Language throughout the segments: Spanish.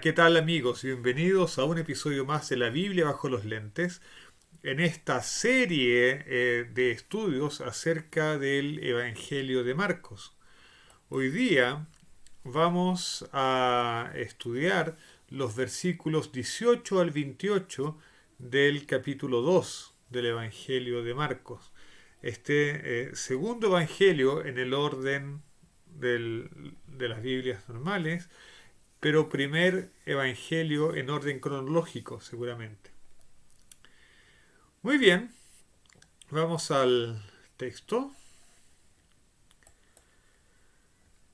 ¿Qué tal amigos? Bienvenidos a un episodio más de la Biblia bajo los lentes, en esta serie de estudios acerca del Evangelio de Marcos. Hoy día vamos a estudiar los versículos 18 al 28 del capítulo 2 del Evangelio de Marcos. Este segundo Evangelio en el orden de las Biblias normales, pero primer evangelio en orden cronológico, seguramente. Muy bien, vamos al texto.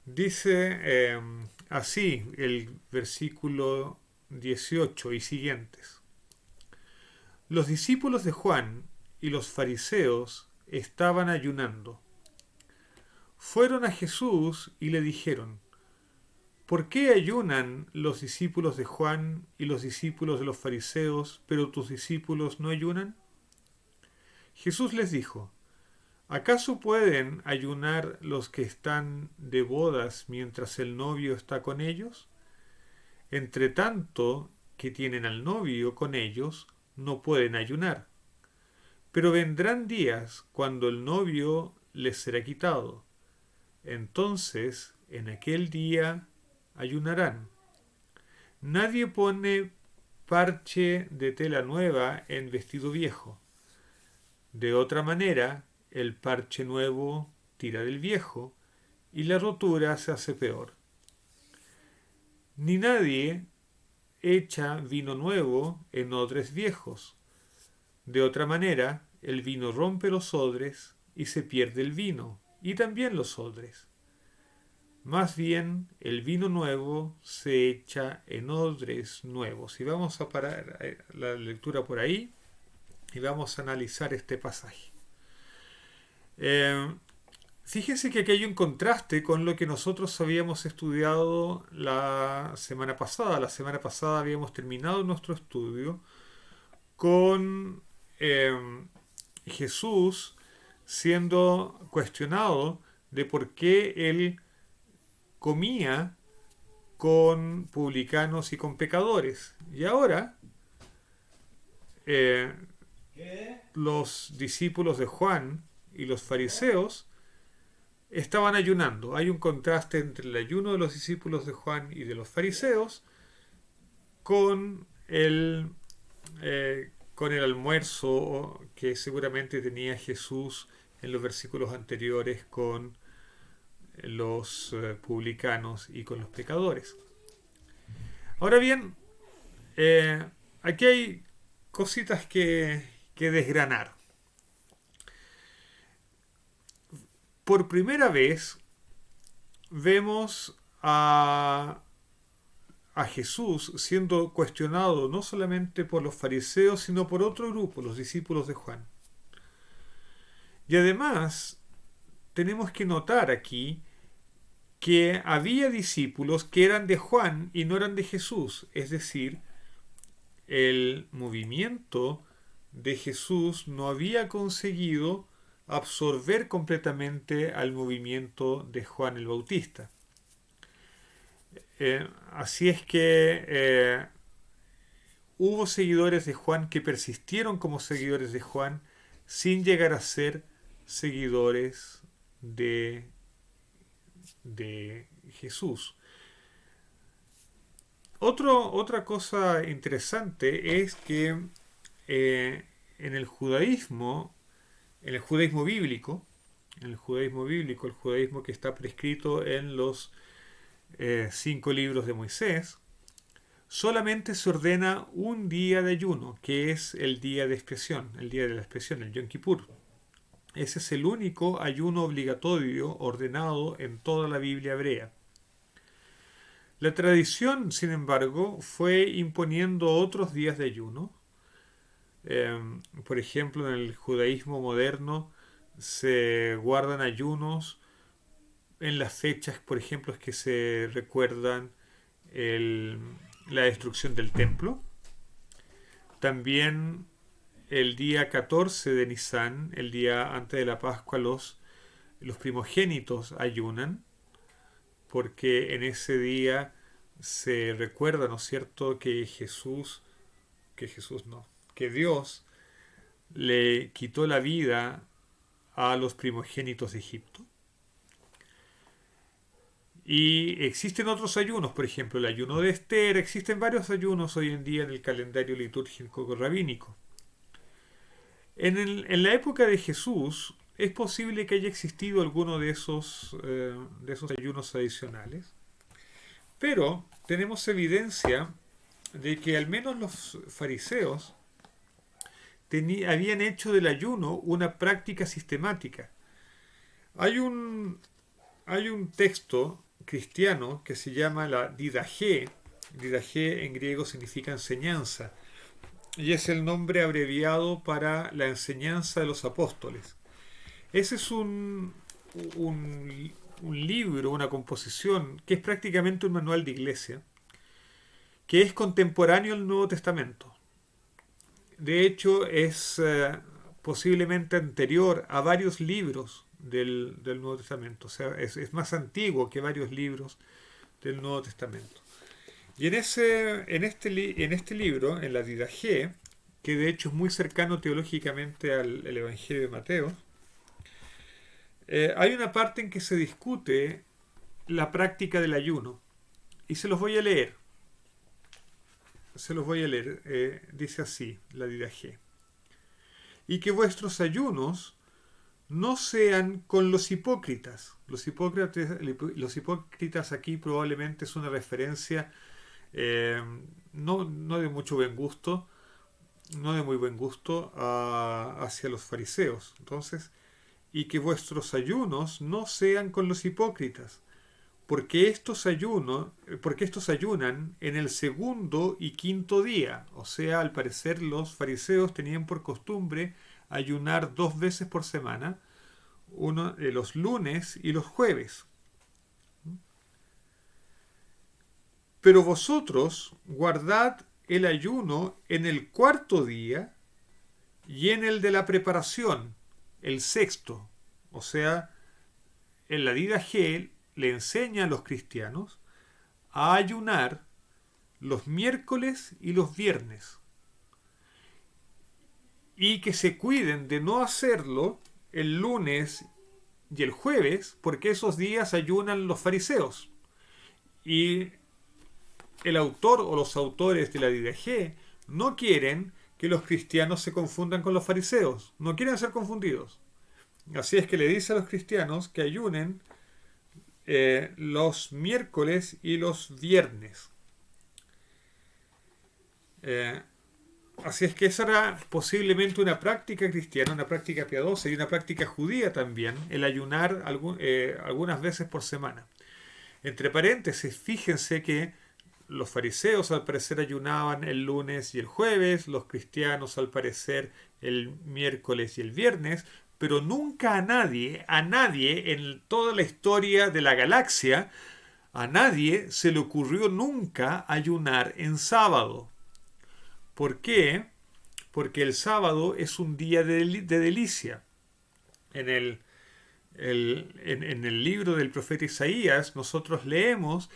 Dice así el versículo 18 y siguientes. Los discípulos de Juan y los fariseos estaban ayunando. Fueron a Jesús y le dijeron: ¿por qué ayunan los discípulos de Juan y los discípulos de los fariseos, pero tus discípulos no ayunan? Jesús les dijo: ¿acaso pueden ayunar los que están de bodas mientras el novio está con ellos? Entre tanto que tienen al novio con ellos, no pueden ayunar. Pero vendrán días cuando el novio les será quitado. Entonces, en aquel día, ayunarán. Nadie pone parche de tela nueva en vestido viejo. De otra manera, el parche nuevo tira del viejo y la rotura se hace peor. Ni nadie echa vino nuevo en odres viejos. De otra manera, el vino rompe los odres y se pierde el vino, y también los odres. Más bien, el vino nuevo se echa en odres nuevos. Y vamos a parar la lectura por ahí y vamos a analizar este pasaje. Fíjense que aquí hay un contraste con lo que nosotros habíamos estudiado la semana pasada. La semana pasada habíamos terminado nuestro estudio con Jesús siendo cuestionado de por qué él comía con publicanos y con pecadores. Y ahora los discípulos de Juan y los fariseos estaban ayunando. Hay un contraste entre el ayuno de los discípulos de Juan y de los fariseos con con el almuerzo que seguramente tenía Jesús en los versículos anteriores con los publicanos y con los pecadores. Ahora bien, aquí hay cositas que desgranar. Por primera vez vemos a Jesús siendo cuestionado no solamente por los fariseos, sino por otro grupo, los discípulos de Juan. Y además, tenemos que notar aquí que había discípulos que eran de Juan y no eran de Jesús. Es decir, el movimiento de Jesús no había conseguido absorber completamente al movimiento de Juan el Bautista. Así es que hubo seguidores de Juan que persistieron como seguidores de Juan sin llegar a ser seguidores de Jesús. Otra cosa interesante es que en el judaísmo bíblico, el judaísmo que está prescrito en los 5 libros de Moisés, solamente se ordena un día de ayuno, que es el día de expiación, el día de la expiación, el Yom Kippur. Ese es el único ayuno obligatorio ordenado en toda la Biblia hebrea. La tradición, sin embargo, fue imponiendo otros días de ayuno. Por ejemplo, en el judaísmo moderno se guardan ayunos en las fechas, por ejemplo, que se recuerdan la destrucción del templo. También el día 14 de Nisan, el día antes de la Pascua, los primogénitos ayunan, porque en ese día se recuerda, ¿no es cierto?, que Dios le quitó la vida a los primogénitos de Egipto. Y existen otros ayunos, por ejemplo, el ayuno de Esther, existen varios ayunos hoy en día en el calendario litúrgico rabínico. En la época de Jesús es posible que haya existido alguno de esos ayunos adicionales, pero tenemos evidencia de que al menos los fariseos habían hecho del ayuno una práctica sistemática. Hay un, hay un texto cristiano que se llama la Didaché. Didaché en griego significa enseñanza y es el nombre abreviado para la enseñanza de los apóstoles. Ese es un libro, una composición que es prácticamente un manual de iglesia, que es contemporáneo al Nuevo Testamento. De hecho, es posiblemente anterior a varios libros del Nuevo Testamento. O sea, es más antiguo que varios libros del Nuevo Testamento. Y en este libro, en la Didaché, que de hecho es muy cercano teológicamente al Evangelio de Mateo, hay una parte en que se discute la práctica del ayuno. Y se los voy a leer. Dice así, la Didaché. Y que vuestros ayunos no sean con los hipócritas. Los hipócritas aquí probablemente es una referencia no de mucho buen gusto, no de muy buen gusto hacia los fariseos. Entonces, y que vuestros ayunos no sean con los hipócritas, porque estos ayunan en el segundo y quinto día. O sea, al parecer los fariseos tenían por costumbre ayunar 2 veces por semana, los lunes y los jueves. Pero vosotros guardad el ayuno en el 4.º día y en el de la preparación, el 6.º. O sea, en la Didaché le enseña a los cristianos a ayunar los miércoles y los viernes. Y que se cuiden de no hacerlo el lunes y el jueves, porque esos días ayunan los fariseos. Y el autor o los autores de la Didaché no quieren que los cristianos se confundan con los fariseos. No quieren ser confundidos. Así es que le dice a los cristianos que ayunen los miércoles y los viernes. Así es que esa era posiblemente una práctica cristiana, una práctica piadosa y una práctica judía también, el ayunar algunas veces por semana. Entre paréntesis, fíjense que los fariseos al parecer ayunaban el lunes y el jueves, los cristianos al parecer el miércoles y el viernes, pero nunca a nadie en toda la historia de la galaxia, a nadie se le ocurrió nunca ayunar en sábado. ¿Por qué? Porque el sábado es un día de delicia. En el libro del profeta Isaías nosotros leemos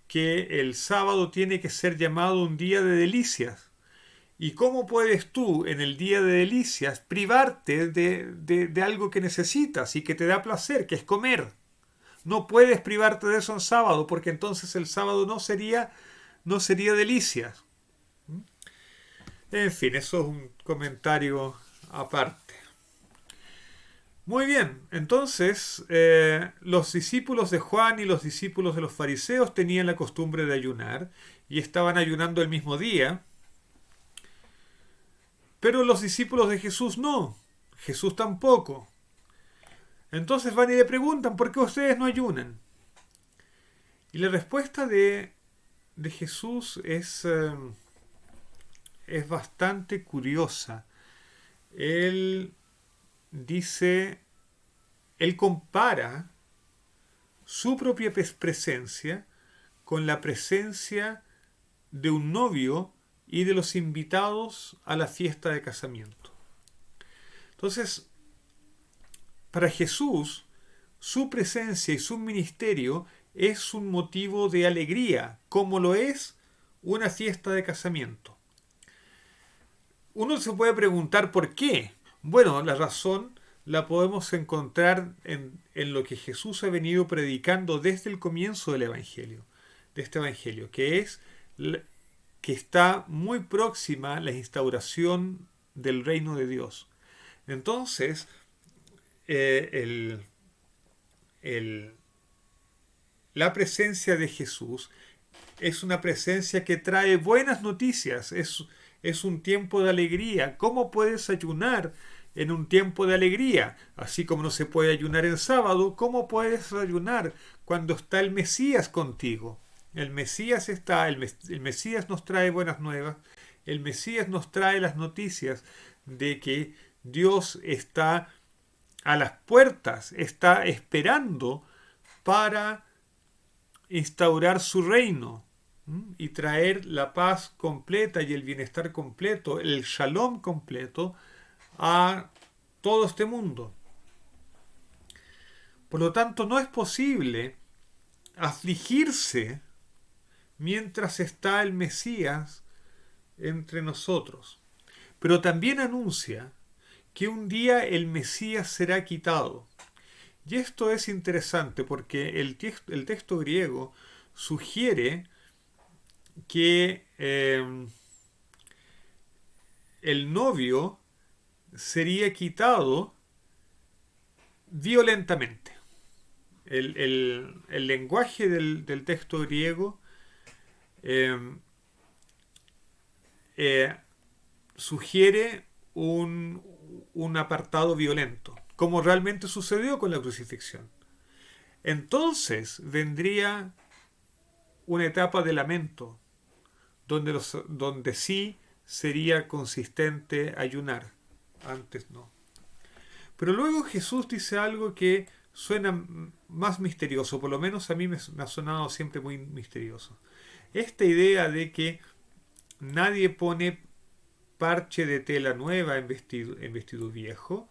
que el sábado tiene que ser llamado un día de delicias. ¿Y cómo puedes tú en el día de delicias privarte de algo que necesitas y que te da placer, que es comer? No puedes privarte de eso en sábado, porque entonces el sábado no sería delicias. En fin, eso es un comentario aparte. Muy bien, entonces los discípulos de Juan y los discípulos de los fariseos tenían la costumbre de ayunar y estaban ayunando el mismo día, pero los discípulos de Jesús no, Jesús tampoco. Entonces van y le preguntan, ¿por qué ustedes no ayunan? Y la respuesta de Jesús es bastante curiosa. Él compara su propia presencia con la presencia de un novio y de los invitados a la fiesta de casamiento. Entonces, para Jesús, su presencia y su ministerio es un motivo de alegría, como lo es una fiesta de casamiento. Uno se puede preguntar por qué. Bueno, la razón la podemos encontrar en lo que Jesús ha venido predicando desde el comienzo del Evangelio, de este Evangelio, que es que está muy próxima la instauración del reino de Dios. Entonces, eh, la presencia de Jesús es una presencia que trae buenas noticias, es un tiempo de alegría. ¿Cómo puedes ayunar en un tiempo de alegría? Así como no se puede ayunar en sábado, ¿cómo puedes ayunar cuando está el Mesías contigo? El Mesías está, el Mesías nos trae buenas nuevas, el Mesías nos trae las noticias de que Dios está a las puertas, está esperando para instaurar su reino y traer la paz completa y el bienestar completo, el shalom completo a todo este mundo. Por lo tanto, no es posible afligirse mientras está el Mesías entre nosotros. Pero también anuncia que un día el Mesías será quitado. Y esto es interesante porque el texto griego sugiere que el novio sería quitado violentamente. El lenguaje del texto griego sugiere un apartado violento, como realmente sucedió con la crucifixión. Entonces vendría una etapa de lamento, donde sí sería consistente ayunar, antes no. Pero luego Jesús dice algo que suena más misterioso, por lo menos a mí me ha sonado siempre muy misterioso. Esta idea de que nadie pone parche de tela nueva en vestido viejo,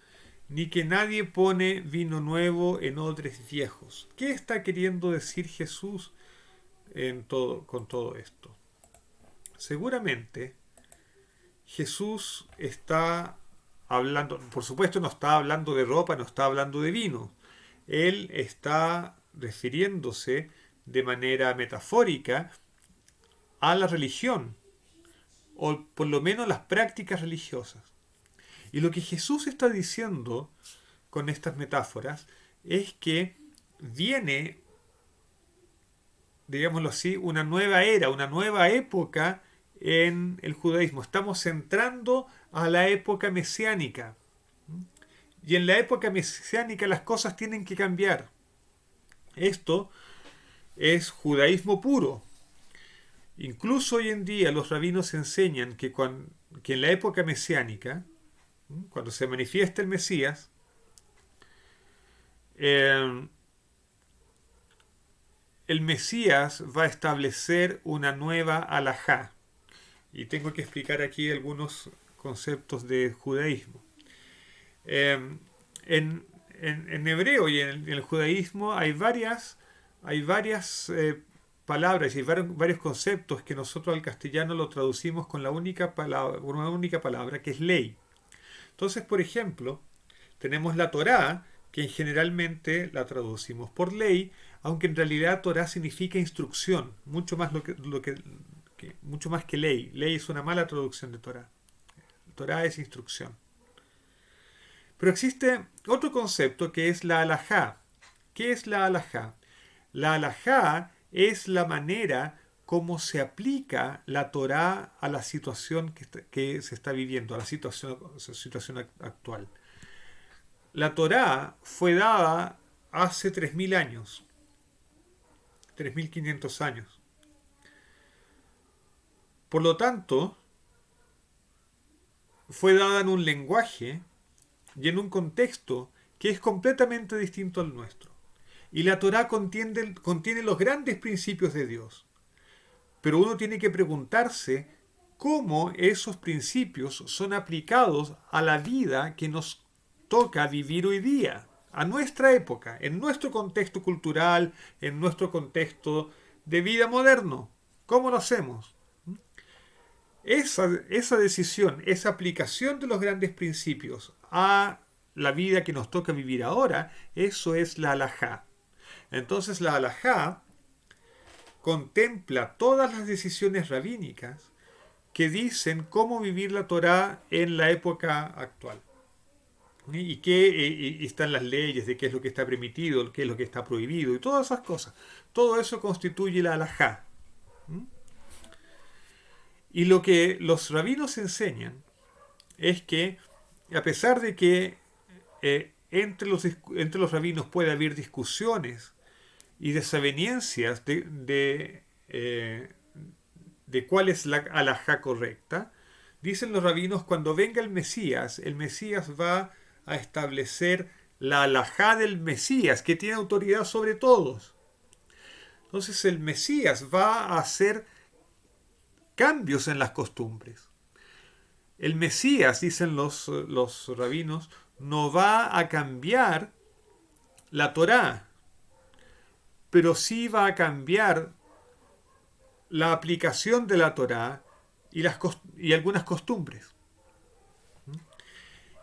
ni que nadie pone vino nuevo en odres viejos. ¿Qué está queriendo decir Jesús con todo esto? Seguramente Jesús está hablando, por supuesto no está hablando de ropa, no está hablando de vino. Él está refiriéndose de manera metafórica a la religión, o por lo menos las prácticas religiosas. Y lo que Jesús está diciendo con estas metáforas es que viene, digámoslo así, una nueva era, una nueva época en el judaísmo. Estamos entrando a la época mesiánica. Y en la época mesiánica las cosas tienen que cambiar. Esto es judaísmo puro. Incluso hoy en día los rabinos enseñan que en la época mesiánica, cuando se manifiesta el Mesías, el Mesías va a establecer una nueva alajá. Y tengo que explicar aquí algunos conceptos de judaísmo. En hebreo y en el judaísmo hay varias palabras y varios conceptos que nosotros al castellano lo traducimos con una única palabra que es ley. Entonces, por ejemplo, tenemos la Torá, que generalmente la traducimos por ley, aunque en realidad Torá significa instrucción, mucho más mucho más que ley. Ley es una mala traducción de Torá. Torá es instrucción. Pero existe otro concepto que es la alajá. ¿Qué es la alajá? La alajá es la manera como se aplica la Torá a la situación que se está viviendo, a la situación actual. La Torá fue dada hace 3.000 años, 3.500 años. Por lo tanto, fue dada en un lenguaje y en un contexto que es completamente distinto al nuestro. Y la Torá contiene los grandes principios de Dios. Pero uno tiene que preguntarse cómo esos principios son aplicados a la vida que nos toca vivir hoy día, a nuestra época, en nuestro contexto cultural, en nuestro contexto de vida moderno. ¿Cómo lo hacemos? Esa decisión, esa aplicación de los grandes principios a la vida que nos toca vivir ahora, eso es la halajá. Entonces la halajá contempla todas las decisiones rabínicas que dicen cómo vivir la Torá en la época actual. Y están las leyes de qué es lo que está permitido, qué es lo que está prohibido y todas esas cosas. Todo eso constituye la halajá. Y lo que los rabinos enseñan es que, a pesar de que entre los rabinos puede haber discusiones y desavenencias de cuál es la halajá correcta, dicen los rabinos, cuando venga el Mesías va a establecer la halajá del Mesías, que tiene autoridad sobre todos. Entonces el Mesías va a hacer cambios en las costumbres. El Mesías, dicen los rabinos, no va a cambiar la Torá, pero sí va a cambiar la aplicación de la Torá y algunas costumbres.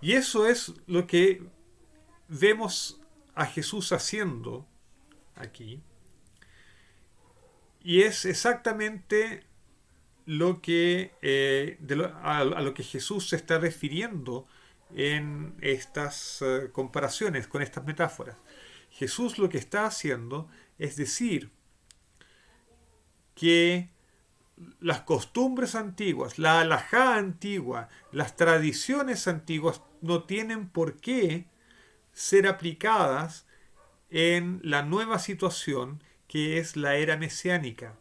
Y eso es lo que vemos a Jesús haciendo aquí. Y es exactamente lo que a lo que Jesús se está refiriendo en estas comparaciones, con estas metáforas. Jesús lo que está haciendo es decir que las costumbres antiguas, la halajá antigua, las tradiciones antiguas no tienen por qué ser aplicadas en la nueva situación que es la era mesiánica.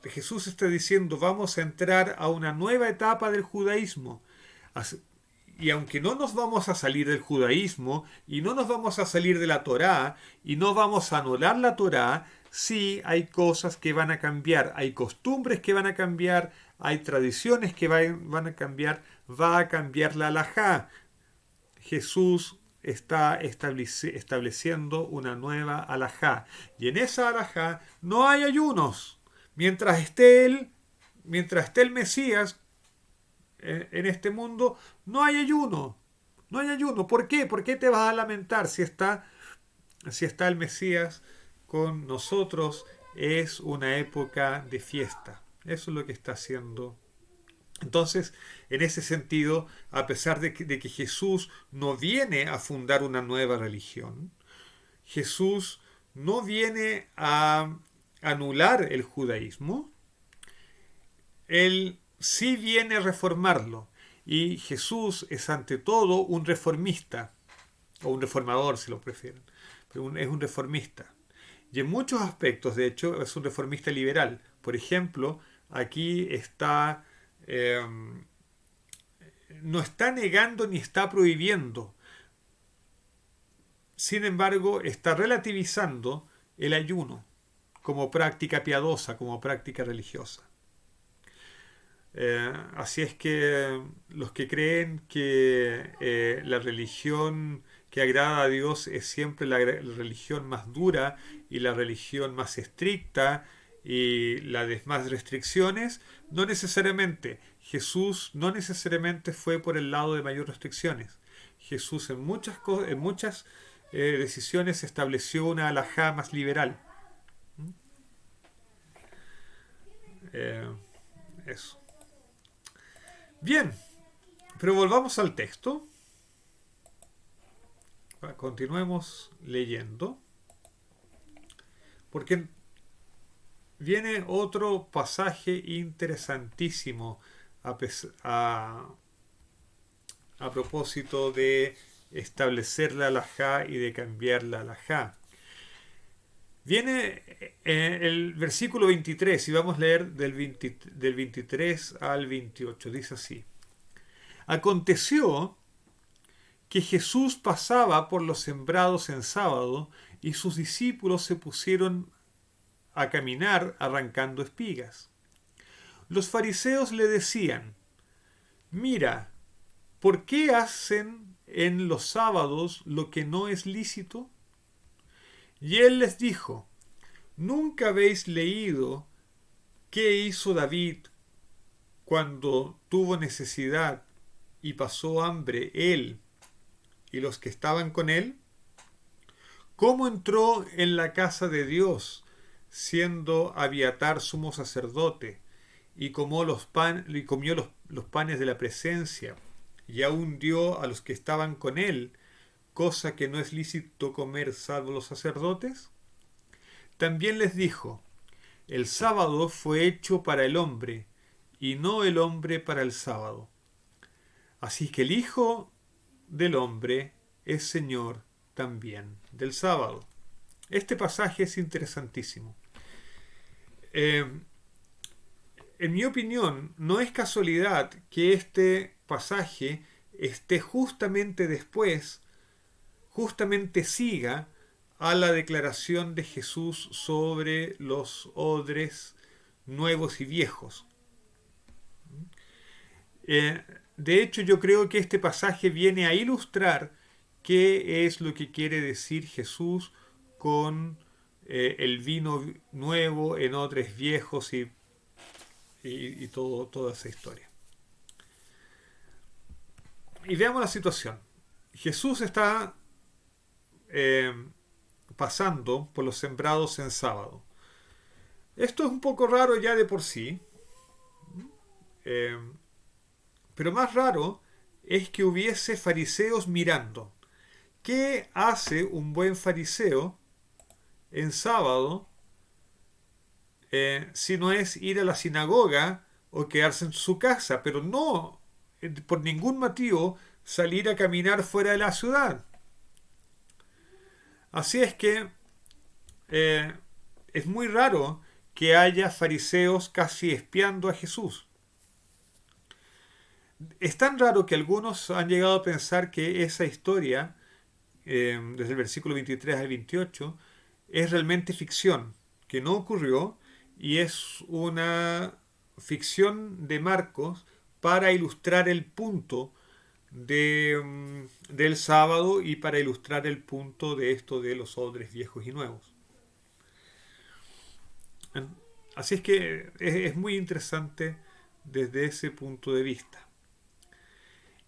Jesús está diciendo, vamos a entrar a una nueva etapa del judaísmo. Y aunque no nos vamos a salir del judaísmo y no nos vamos a salir de la Torá y no vamos a anular la Torá, sí hay cosas que van a cambiar, hay costumbres que van a cambiar, hay tradiciones que van a cambiar, va a cambiar la halajá. Jesús está estableciendo una nueva halajá. Y en esa halajá no hay ayunos. Mientras esté el Mesías en este mundo, no hay ayuno. No hay ayuno. ¿Por qué? ¿Por qué te vas a lamentar si está el Mesías con nosotros? Es una época de fiesta. Eso es lo que está haciendo. Entonces, en ese sentido, a pesar de que Jesús no viene a fundar una nueva religión, Jesús no viene a anular el judaísmo, Él sí viene a reformarlo. Y Jesús es ante todo un reformista, o un reformador si lo prefieren, pero es un reformista. Y en muchos aspectos, de hecho, es un reformista liberal. Por ejemplo, aquí está... no está negando ni está prohibiendo. Sin embargo, está relativizando el ayuno como práctica piadosa, como práctica religiosa. Así es que los que creen que la religión que agrada a Dios es siempre la religión más dura y la religión más estricta y la de más restricciones, no necesariamente. Jesús no necesariamente fue por el lado de mayores restricciones. Jesús en muchas decisiones estableció una halajá más liberal. Eso. Bien, pero volvamos al texto. Continuemos leyendo. Porque viene otro pasaje interesantísimo a propósito de establecer la halajá y de cambiar la halajá. Viene el versículo 23 y vamos a leer del 23 al 28. Dice así: Aconteció que Jesús pasaba por los sembrados en sábado y sus discípulos se pusieron a caminar arrancando espigas. Los fariseos le decían: Mira, ¿por qué hacen en los sábados lo que no es lícito? Y él les dijo: ¿nunca habéis leído qué hizo David cuando tuvo necesidad y pasó hambre él y los que estaban con él? ¿Cómo entró en la casa de Dios, siendo Abiatar sumo sacerdote, y comió los panes de la presencia, y aún dio a los que estaban con él, cosa que no es lícito comer salvo los sacerdotes? También les dijo: el sábado fue hecho para el hombre, y no el hombre para el sábado. Así que el Hijo del Hombre es Señor también del sábado. Este pasaje es interesantísimo. En mi opinión, no es casualidad que este pasaje esté justamente después, justamente siga a la declaración de Jesús sobre los odres nuevos y viejos. De hecho, yo creo que este pasaje viene a ilustrar qué es lo que quiere decir Jesús con el vino nuevo en odres viejos y toda esa historia. Y veamos la situación. Jesús está pasando por los sembrados en sábado. Esto es un poco raro ya de por sí, pero más raro es que hubiese fariseos mirando. ¿Qué hace un buen fariseo en sábado si no es ir a la sinagoga o quedarse en su casa, pero no por ningún motivo salir a caminar fuera de la ciudad? Así es que es muy raro que haya fariseos casi espiando a Jesús. Es tan raro que algunos han llegado a pensar que esa historia, desde el versículo 23 al 28, es realmente ficción, que no ocurrió y es una ficción de Marcos para ilustrar el punto del sábado y para ilustrar el punto de esto de los odres viejos y nuevos. Así es que es muy interesante desde ese punto de vista.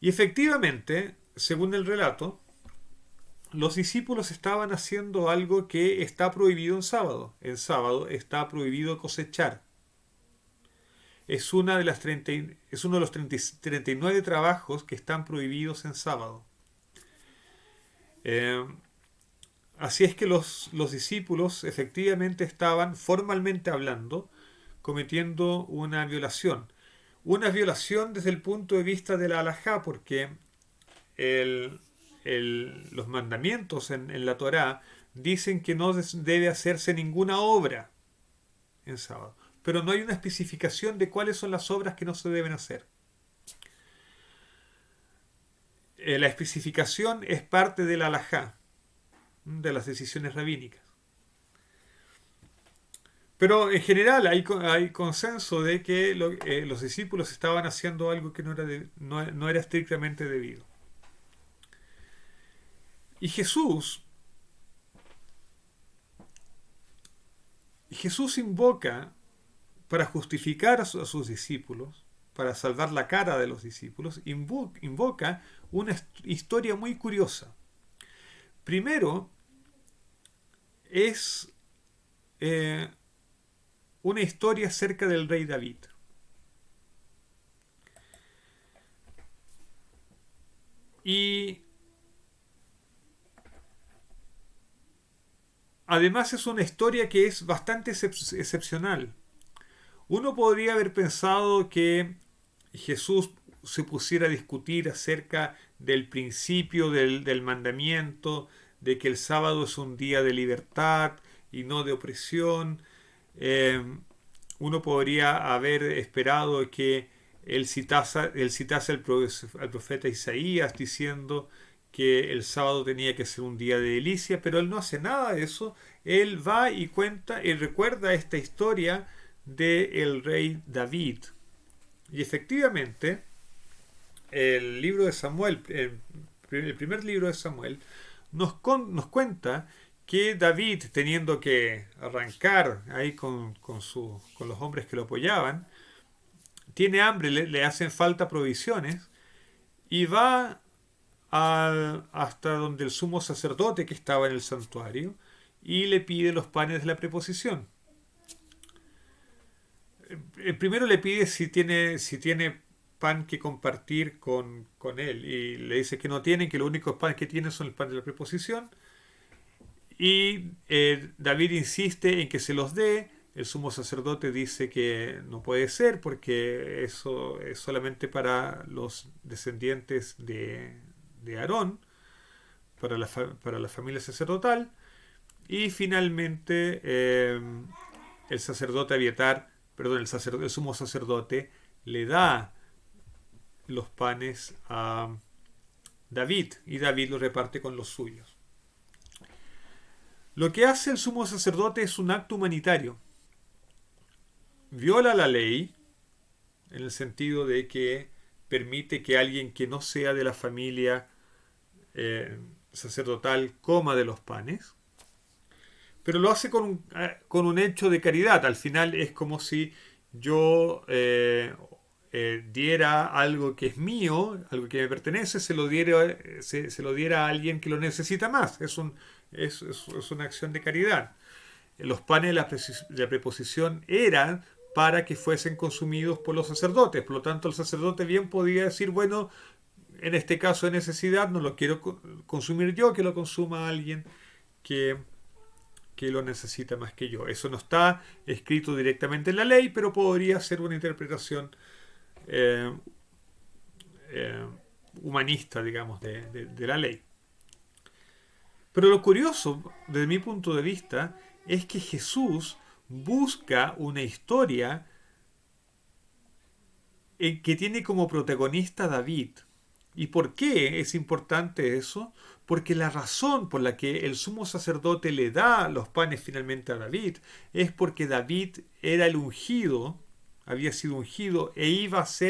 Y efectivamente, según el relato, los discípulos estaban haciendo algo que está prohibido en sábado. En sábado está prohibido cosechar. Es uno de los 39 trabajos que están prohibidos en sábado. Así es que los discípulos efectivamente estaban, formalmente hablando, cometiendo una violación. Una violación desde el punto de vista de la halajá, porque los mandamientos en la Torá dicen que no debe hacerse ninguna obra en sábado, pero no hay una especificación de cuáles son las obras que no se deben hacer. La especificación es parte de la halajá, de las decisiones rabínicas. Pero en general hay consenso de que los discípulos estaban haciendo algo que no era estrictamente debido. Y Jesús invoca, para justificar a sus discípulos, para salvar la cara de los discípulos, invoca una historia muy curiosa. Primero, es una historia acerca del rey David. Y además es una historia que es bastante excepcional. Uno podría haber pensado que Jesús se pusiera a discutir acerca del principio del mandamiento, de que el sábado es un día de libertad y no de opresión. Uno podría haber esperado que él citase al profeta Isaías diciendo que el sábado tenía que ser un día de delicia, pero él no hace nada de eso. Él va y cuenta y recuerda esta historia del rey David. Y efectivamente, el libro de Samuel, el primer libro de Samuel, nos cuenta que David, teniendo que arrancar ahí con los hombres que lo apoyaban, tiene hambre, le hacen falta provisiones, y va hasta donde el sumo sacerdote que estaba en el santuario y le pide los panes de la preposición. Primero le pide si tiene pan que compartir con él, y le dice que no tiene, que los únicos panes que tiene son el pan de la preposición, y David insiste en que se los dé. El sumo sacerdote dice que no puede ser porque eso es solamente para los descendientes de Aarón, para la familia sacerdotal. Y finalmente el sacerdote Abiatar, perdón, el sumo sacerdote le da los panes a David, y David los reparte con los suyos. Lo que hace el sumo sacerdote es un acto humanitario. Viola la ley en el sentido de que permite que alguien que no sea de la familia sacerdotal coma de los panes, pero lo hace con un hecho de caridad. Al final es como si yo diera algo que es mío, algo que me pertenece, se lo diera a alguien que lo necesita más. Es una acción de caridad. Los panes de la preposición eran para que fuesen consumidos por los sacerdotes. Por lo tanto, el sacerdote bien podía decir, bueno, en este caso de necesidad no lo quiero consumir yo, que lo consuma alguien que lo necesita más que yo. Eso no está escrito directamente en la ley, pero podría ser una interpretación eh, humanista, digamos, de la ley. Pero lo curioso, desde mi punto de vista, es que Jesús busca una historia que tiene como protagonista a David. ¿Y por qué es importante eso? Porque la razón por la que el sumo sacerdote le da los panes finalmente a David es porque David era el ungido, había sido ungido e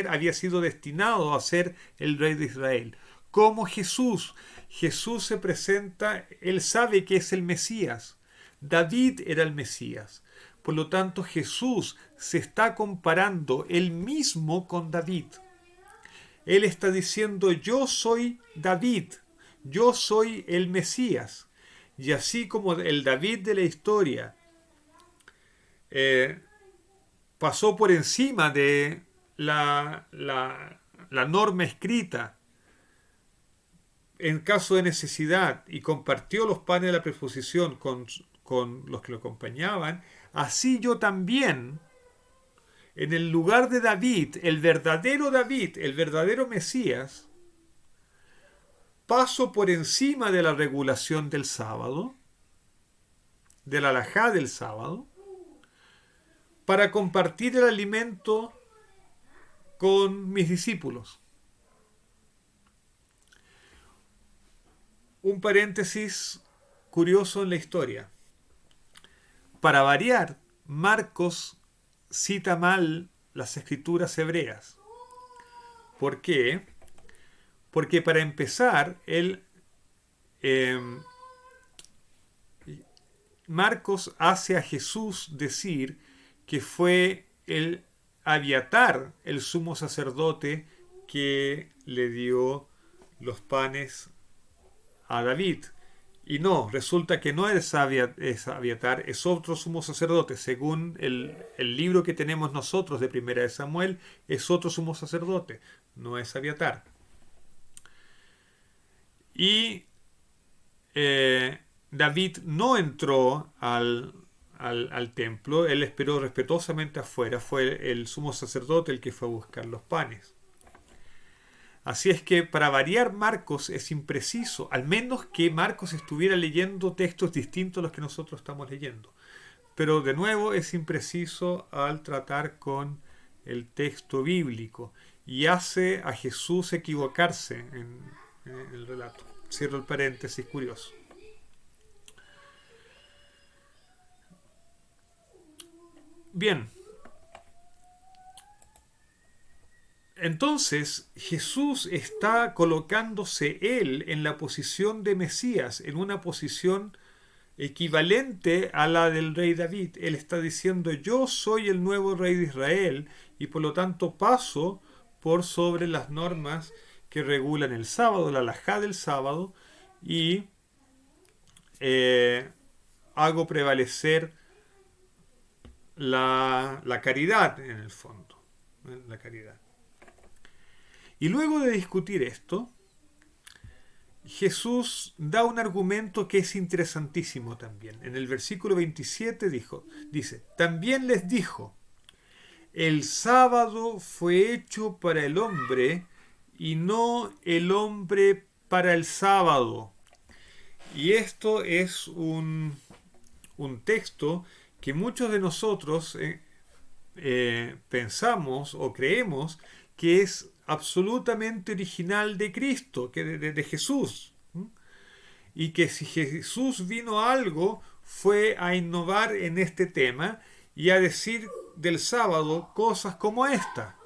había sido destinado a ser el rey de Israel. Como Jesús se presenta, él sabe que es el Mesías. David era el Mesías. Por lo tanto, Jesús se está comparando él mismo con David. Él está diciendo, yo soy David, yo soy el Mesías. Y así como el David de la historia pasó por encima de la norma escrita en caso de necesidad y compartió los panes de la preposición con los que lo acompañaban, así yo también, en el lugar de David, el verdadero Mesías, paso por encima de la regulación del sábado, de la halajá del sábado, para compartir el alimento con mis discípulos. Un paréntesis curioso en la historia. Para variar, Marcos cita mal las escrituras hebreas. ¿Por qué? Porque para empezar, Marcos hace a Jesús decir que fue el Abiatar, el sumo sacerdote, que le dio los panes a David. Y no, resulta que no es Abiatar, es otro sumo sacerdote. Según el libro que tenemos nosotros de Primera de Samuel, es otro sumo sacerdote, no es Abiatar. Y David no entró al templo, él esperó respetuosamente afuera, fue el sumo sacerdote el que fue a buscar los panes. Así es que para variar, Marcos es impreciso, al menos que Marcos estuviera leyendo textos distintos a los que nosotros estamos leyendo. Pero de nuevo es impreciso al tratar con el texto bíblico y hace a Jesús equivocarse en el relato. Cierro el paréntesis curioso. Bien. Entonces Jesús está colocándose él en la posición de Mesías, en una posición equivalente a la del rey David. Él está diciendo: yo soy el nuevo rey de Israel y por lo tanto paso por sobre las normas que regulan el sábado, la halajá del sábado, y hago prevalecer la caridad en el fondo, la caridad. Y luego de discutir esto, Jesús da un argumento que es interesantísimo también. En el versículo 27 dice: también les dijo, el sábado fue hecho para el hombre y no el hombre para el sábado. Y esto es un texto que muchos de nosotros pensamos o creemos que es absolutamente original de Cristo, de Jesús. Y que si Jesús vino a algo, fue a innovar en este tema y a decir del sábado cosas como esta.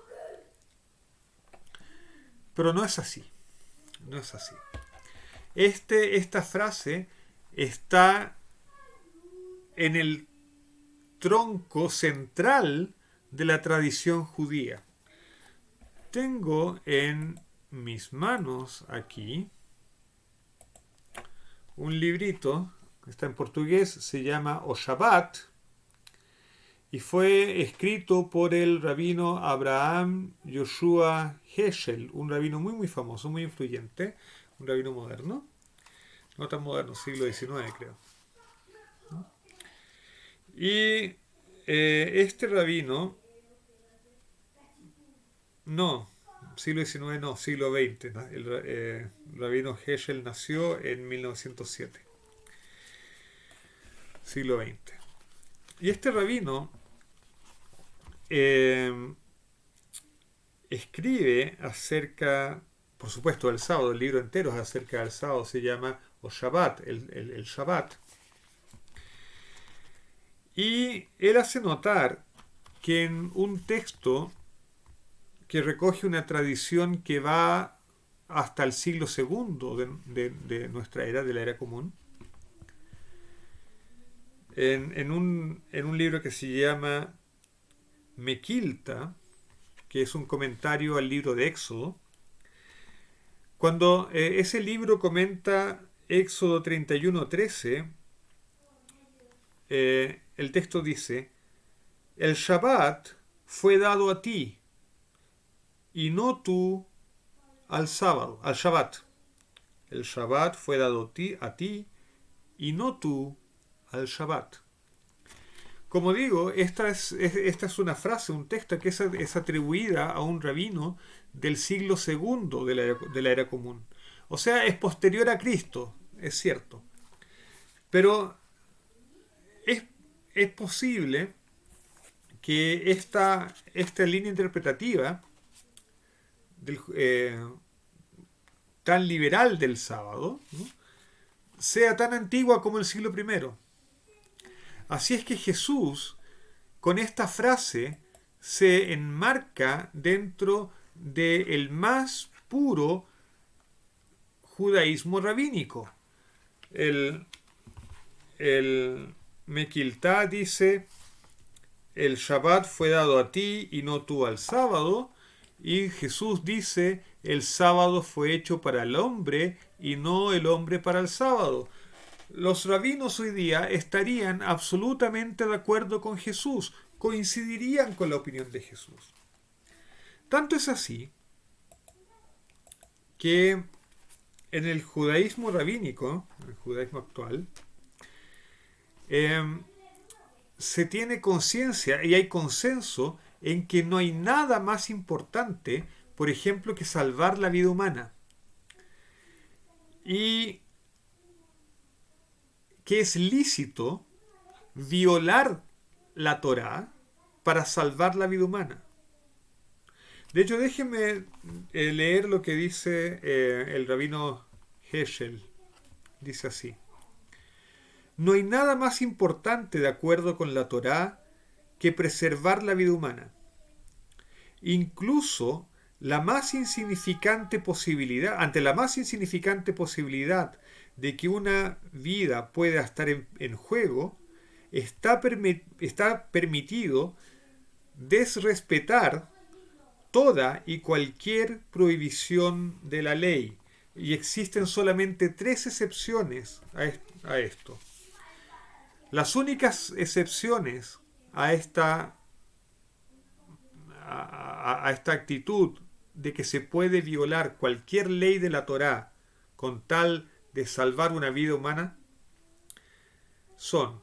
Pero no es así. No es así. Esta frase está en el tronco central de la tradición judía. Tengo en mis manos aquí un librito, está en portugués, se llama O Shabbat, y fue escrito por el rabino Abraham Yoshua Heschel, un rabino muy famoso, muy influyente, un rabino moderno, no tan moderno, siglo XIX creo. Y este rabino, no, siglo XIX no, siglo XX, ¿no? El rabino Heschel nació en 1907, siglo XX. Y este rabino escribe acerca, por supuesto, del sábado. El libro entero es acerca del sábado, se llama O Shabbat, el Shabbat. Y él hace notar que en un texto que recoge una tradición que va hasta el siglo segundo de nuestra era, de la era común, en un libro que se llama Mequilta, que es un comentario al libro de Éxodo, cuando ese libro comenta Éxodo 31:13, el texto dice: el Shabbat fue dado a ti y no tú al sábado, al Shabbat. El Shabbat fue dado a ti y no tú al Shabbat. Como digo, esta es una frase, un texto que es atribuida a un rabino del siglo segundo de la era común. O sea, es posterior a Cristo, es cierto. Pero es posible que esta línea interpretativa tan liberal del sábado, ¿no?, sea tan antigua como el siglo I. Así es que Jesús, con esta frase, se enmarca dentro del más puro judaísmo rabínico. El Mequiltá dice: el Shabbat fue dado a ti y no tú al sábado. Y Jesús dice: el sábado fue hecho para el hombre y no el hombre para el sábado. Los rabinos hoy día estarían absolutamente de acuerdo con Jesús, coincidirían con la opinión de Jesús. Tanto es así que en el judaísmo rabínico, el judaísmo actual, se tiene conciencia y hay consenso en que no hay nada más importante, por ejemplo, que salvar la vida humana. Y que es lícito violar la Torá para salvar la vida humana. De hecho, déjenme leer lo que dice el rabino Heschel. Dice así: no hay nada más importante de acuerdo con la Torá que preservar la vida humana. Incluso la más insignificante posibilidad, ante la más insignificante posibilidad de que una vida pueda estar en juego, está permitido desrespetar toda y cualquier prohibición de la ley. Y existen solamente tres excepciones a esto. Las únicas excepciones a esta actitud de que se puede violar cualquier ley de la Torá con tal de salvar una vida humana son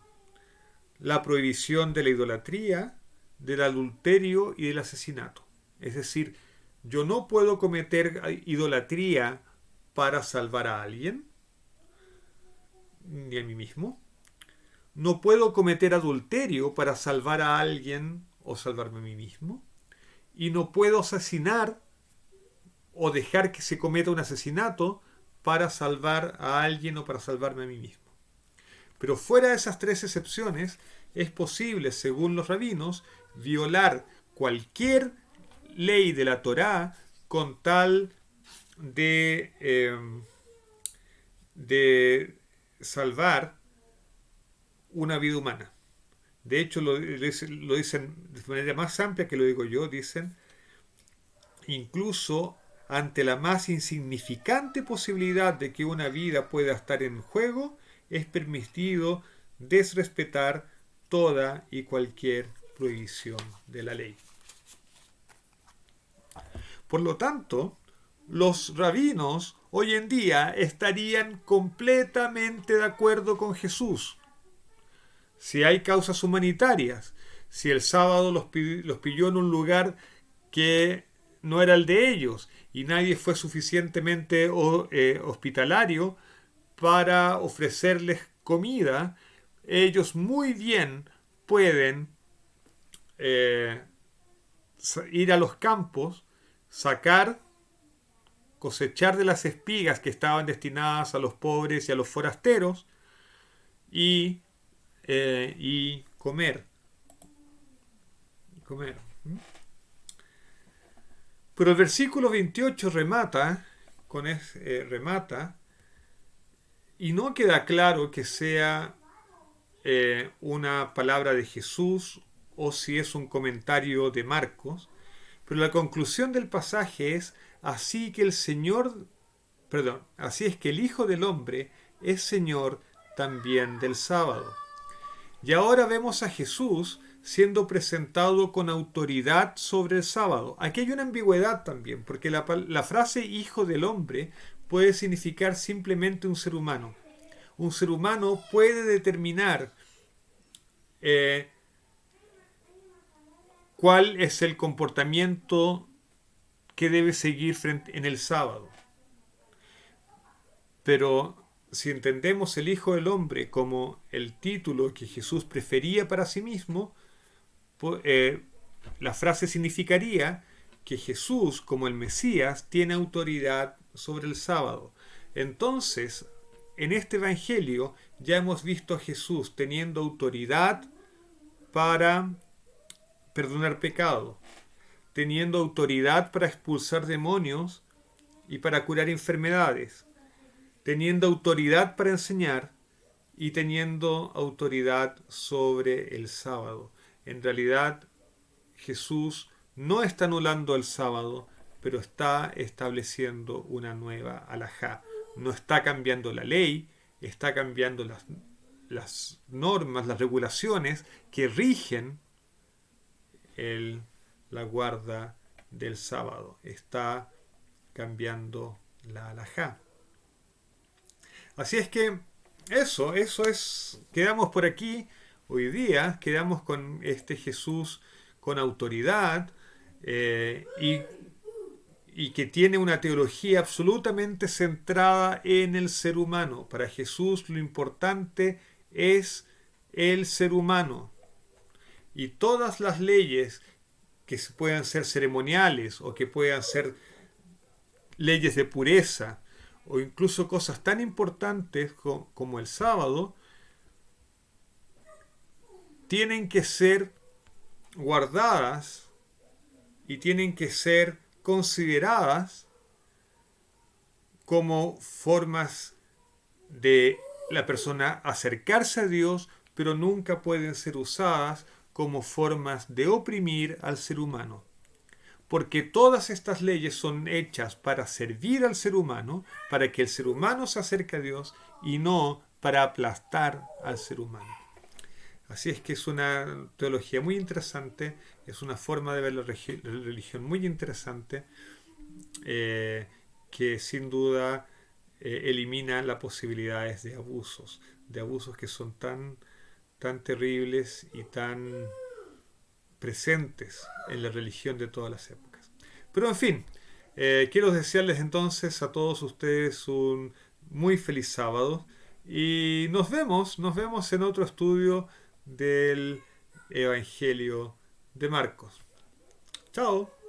la prohibición de la idolatría, del adulterio y del asesinato. Es decir, yo no puedo cometer idolatría para salvar a alguien, ni a mí mismo. No puedo cometer adulterio para salvar a alguien o salvarme a mí mismo. Y no puedo asesinar o dejar que se cometa un asesinato para salvar a alguien o para salvarme a mí mismo. Pero fuera de esas tres excepciones, es posible, según los rabinos, violar cualquier ley de la Torá con tal de salvar una vida humana. De hecho, lo dicen de manera más amplia que lo digo yo, dicen, incluso ante la más insignificante posibilidad de que una vida pueda estar en juego, es permitido desrespetar toda y cualquier prohibición de la ley. Por lo tanto, los rabinos hoy en día estarían completamente de acuerdo con Jesús. Si hay causas humanitarias, si el sábado los pilló en un lugar que no era el de ellos y nadie fue suficientemente hospitalario para ofrecerles comida, ellos muy bien pueden ir a los campos, cosechar de las espigas que estaban destinadas a los pobres y a los forasteros y comer. Pero el versículo 28 remata y no queda claro que sea una palabra de Jesús o si es un comentario de Marcos, pero la conclusión del pasaje es así es que el Hijo del Hombre es Señor también del sábado. Y ahora vemos a Jesús siendo presentado con autoridad sobre el sábado. Aquí hay una ambigüedad también, porque la frase Hijo del Hombre puede significar simplemente un ser humano. Un ser humano puede determinar cuál es el comportamiento que debe seguir en el sábado. Pero si entendemos el Hijo del Hombre como el título que Jesús prefería para sí mismo, la frase significaría que Jesús, como el Mesías, tiene autoridad sobre el sábado. Entonces, en este Evangelio ya hemos visto a Jesús teniendo autoridad para perdonar pecado, teniendo autoridad para expulsar demonios y para curar enfermedades, teniendo autoridad para enseñar y teniendo autoridad sobre el sábado. En realidad, Jesús no está anulando el sábado, pero está estableciendo una nueva alajá. No está cambiando la ley, está cambiando las normas, las regulaciones que rigen la guarda del sábado. Está cambiando la alajá. Así es que eso es, quedamos por aquí hoy día, quedamos con este Jesús con autoridad y que tiene una teología absolutamente centrada en el ser humano. Para Jesús lo importante es el ser humano. Y todas las leyes que puedan ser ceremoniales o que puedan ser leyes de pureza o incluso cosas tan importantes como el sábado, tienen que ser guardadas y tienen que ser consideradas como formas de la persona acercarse a Dios, pero nunca pueden ser usadas como formas de oprimir al ser humano. Porque todas estas leyes son hechas para servir al ser humano, para que el ser humano se acerque a Dios y no para aplastar al ser humano. Así es que es una teología muy interesante, es una forma de ver la religión muy interesante, que sin duda elimina las posibilidades de abusos que son tan terribles y tan presentes en la religión de todas las épocas. Pero en fin, quiero desearles entonces a todos ustedes un muy feliz sábado y nos vemos en otro estudio del Evangelio de Marcos. Chao.